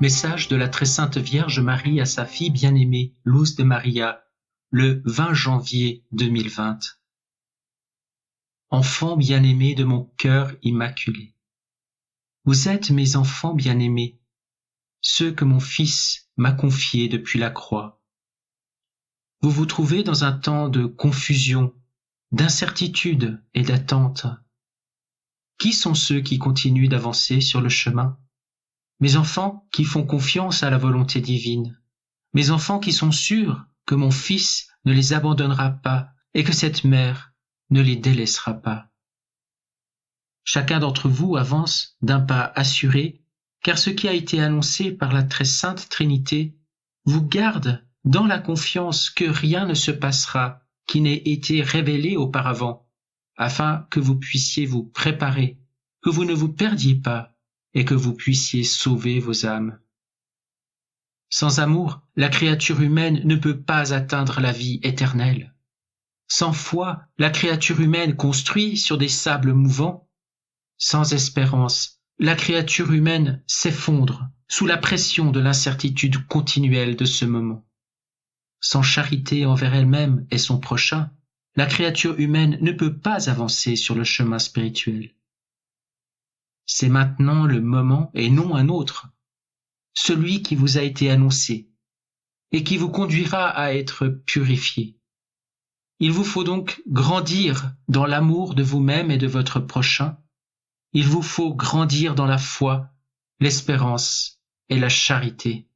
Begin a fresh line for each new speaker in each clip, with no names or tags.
Message de la très sainte Vierge Marie à sa fille bien-aimée, Luz de Maria, le 20 janvier 2020. Enfants bien-aimés de mon cœur immaculé. Vous êtes mes enfants bien-aimés, ceux que mon Fils m'a confiés depuis la croix. Vous vous trouvez dans un temps de confusion, d'incertitude et d'attente. Qui sont ceux qui continuent d'avancer sur le chemin? Mes enfants qui font confiance à la volonté divine. Mes enfants qui sont sûrs que mon Fils ne les abandonnera pas et que cette mère ne les délaissera pas. Chacun d'entre vous avance d'un pas assuré, car ce qui a été annoncé par la très sainte Trinité vous garde dans la confiance que rien ne se passera qui n'ait été révélé auparavant, afin que vous puissiez vous préparer, que vous ne vous perdiez pas et que vous puissiez sauver vos âmes. Sans amour, la créature humaine ne peut pas atteindre la vie éternelle. Sans foi, la créature humaine construit sur des sables mouvants. Sans espérance, la créature humaine s'effondre sous la pression de l'incertitude continuelle de ce moment. Sans charité envers elle-même et son prochain, la créature humaine ne peut pas avancer sur le chemin spirituel. C'est maintenant le moment et non un autre, celui qui vous a été annoncé et qui vous conduira à être purifié. Il vous faut donc grandir dans l'amour de vous-même et de votre prochain. Il vous faut grandir dans la foi, l'espérance et la charité.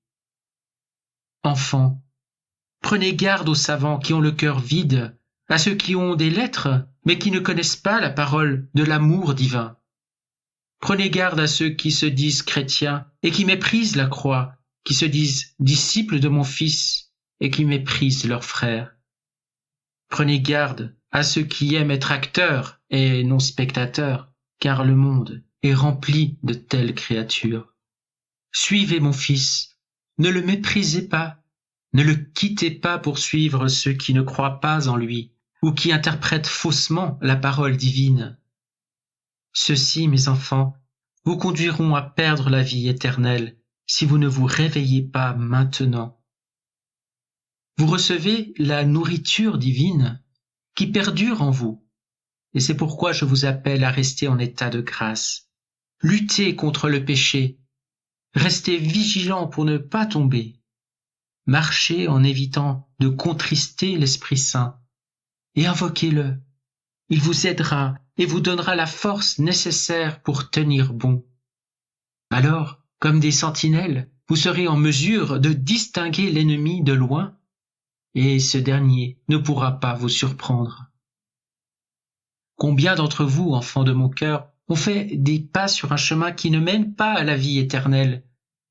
Enfants, prenez garde aux savants qui ont le cœur vide, à ceux qui ont des lettres mais qui ne connaissent pas la parole de l'amour divin. Prenez garde à ceux qui se disent chrétiens et qui méprisent la croix, qui se disent disciples de mon Fils et qui méprisent leurs frères. Prenez garde à ceux qui aiment être acteurs et non spectateurs, car le monde est rempli de telles créatures. Suivez mon Fils, ne le méprisez pas, ne le quittez pas pour suivre ceux qui ne croient pas en lui ou qui interprètent faussement la parole divine. Ceux-ci, mes enfants, vous conduiront à perdre la vie éternelle si vous ne vous réveillez pas maintenant. Vous recevez la nourriture divine qui perdure en vous, et c'est pourquoi je vous appelle à rester en état de grâce. Luttez contre le péché, restez vigilants pour ne pas tomber, marchez en évitant de contrister l'Esprit Saint, et invoquez-le. Il vous aidera et vous donnera la force nécessaire pour tenir bon. Alors, comme des sentinelles, vous serez en mesure de distinguer l'ennemi de loin, et ce dernier ne pourra pas vous surprendre. Combien d'entre vous, enfants de mon cœur, ont fait des pas sur un chemin qui ne mène pas à la vie éternelle,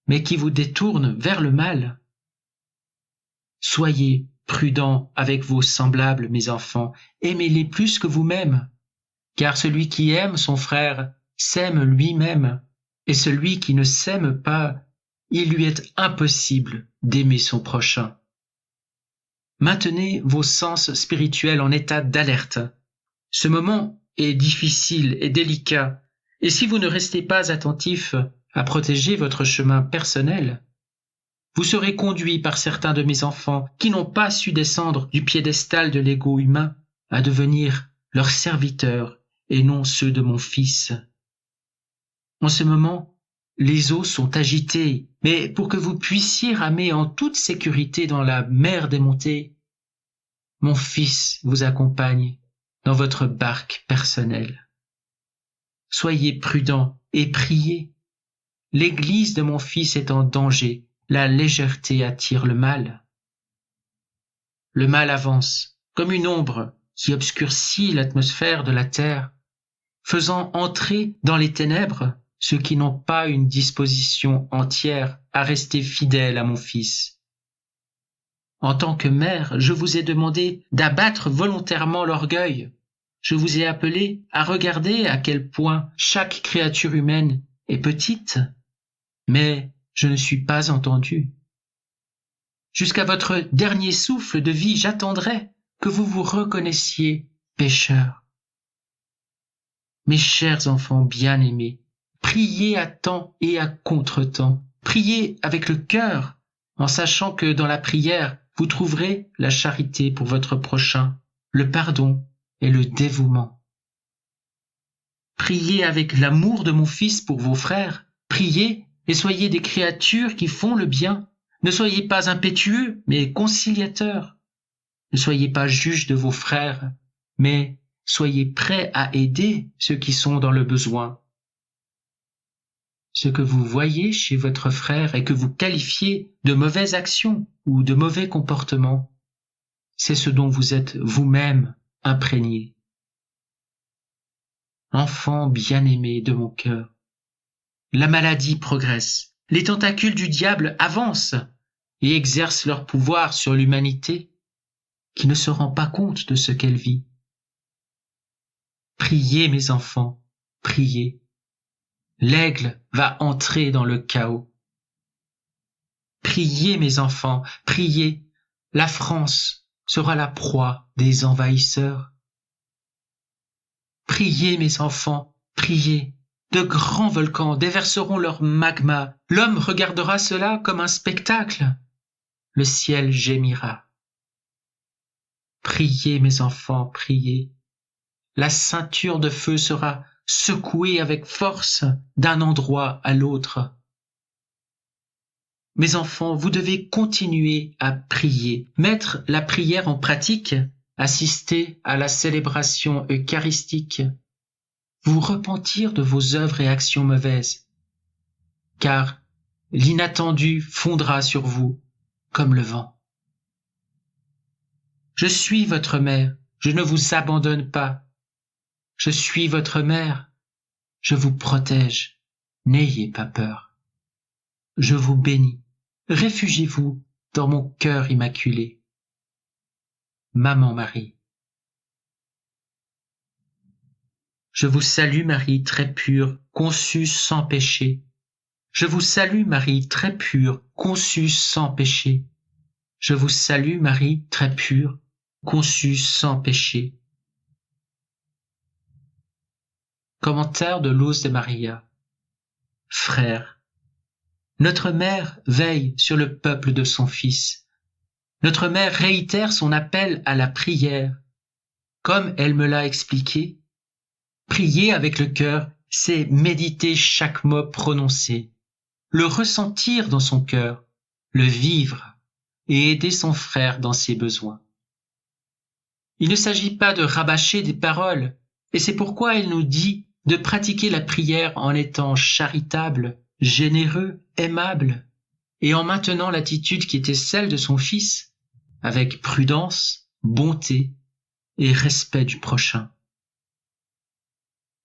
mais qui vous détourne vers le mal? Soyez prudents avec vos semblables, mes enfants, aimez-les plus que vous-même, car celui qui aime son frère s'aime lui-même, et celui qui ne s'aime pas, il lui est impossible d'aimer son prochain. Maintenez vos sens spirituels en état d'alerte. Ce moment est difficile et délicat, et si vous ne restez pas attentif à protéger votre chemin personnel, vous serez conduit par certains de mes enfants qui n'ont pas su descendre du piédestal de l'ego humain à devenir leurs serviteurs et non ceux de mon Fils. En ce moment, les eaux sont agitées, mais pour que vous puissiez ramer en toute sécurité dans la mer des montées, mon Fils vous accompagne dans votre barque personnelle. Soyez prudents et priez. L'Église de mon Fils est en danger. La légèreté attire le mal. Le mal avance comme une ombre qui obscurcit l'atmosphère de la terre, faisant entrer dans les ténèbres ceux qui n'ont pas une disposition entière à rester fidèles à mon Fils. En tant que mère, je vous ai demandé d'abattre volontairement l'orgueil. Je vous ai appelé à regarder à quel point chaque créature humaine est petite, mais je ne suis pas entendu. Jusqu'à votre dernier souffle de vie, j'attendrai que vous vous reconnaissiez pécheurs. Mes chers enfants bien-aimés, priez à temps et à contre-temps Priez avec le cœur, en sachant que dans la prière, vous trouverez la charité pour votre prochain, le pardon et le dévouement. Priez avec l'amour de mon Fils pour vos frères. Priez et soyez des créatures qui font le bien. Ne soyez pas impétueux, mais conciliateurs. Ne soyez pas juges de vos frères, mais soyez prêts à aider ceux qui sont dans le besoin. Ce que vous voyez chez votre frère et que vous qualifiez de mauvaise action ou de mauvais comportement, c'est ce dont vous êtes vous-même imprégné. Enfant bien-aimé de mon cœur, la maladie progresse, les tentacules du diable avancent et exercent leur pouvoir sur l'humanité qui ne se rend pas compte de ce qu'elle vit. Priez mes enfants, priez. L'aigle va entrer dans le chaos. Priez mes enfants, priez. La France sera la proie des envahisseurs. Priez mes enfants, priez. De grands volcans déverseront leur magma. L'homme regardera cela comme un spectacle. Le ciel gémira. Priez mes enfants, priez. La ceinture de feu sera secouée avec force d'un endroit à l'autre. Mes enfants, vous devez continuer à prier, mettre la prière en pratique, assister à la célébration eucharistique, vous repentir de vos œuvres et actions mauvaises, car l'inattendu fondra sur vous comme le vent. Je suis votre mère, je ne vous abandonne pas. Je suis votre mère, je vous protège, n'ayez pas peur. Je vous bénis, réfugiez-vous dans mon cœur immaculé. Maman Marie. Je vous salue Marie très pure, conçue sans péché. Je vous salue Marie très pure, conçue sans péché. Je vous salue Marie très pure, conçue sans péché. Commentaire de l'Os de Maria. Frères, notre mère veille sur le peuple de son Fils. Notre mère réitère son appel à la prière. Comme elle me l'a expliqué, prier avec le cœur, c'est méditer chaque mot prononcé, le ressentir dans son cœur, le vivre et aider son frère dans ses besoins. Il ne s'agit pas de rabâcher des paroles, et c'est pourquoi elle nous dit de pratiquer la prière en étant charitable, généreux, aimable, et en maintenant l'attitude qui était celle de son Fils, avec prudence, bonté et respect du prochain.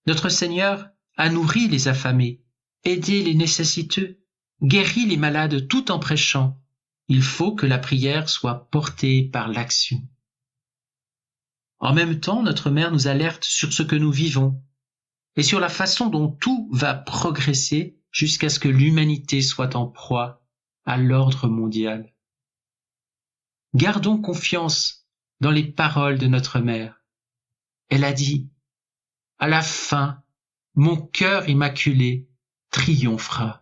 Notre Seigneur a nourri les affamés, aidé les nécessiteux, guéri les malades tout en prêchant. Il faut que la prière soit portée par l'action. En même temps, notre Mère nous alerte sur ce que nous vivons et sur la façon dont tout va progresser jusqu'à ce que l'humanité soit en proie à l'ordre mondial. Gardons confiance dans les paroles de notre Mère. Elle a dit « À la fin, mon cœur immaculé triomphera ».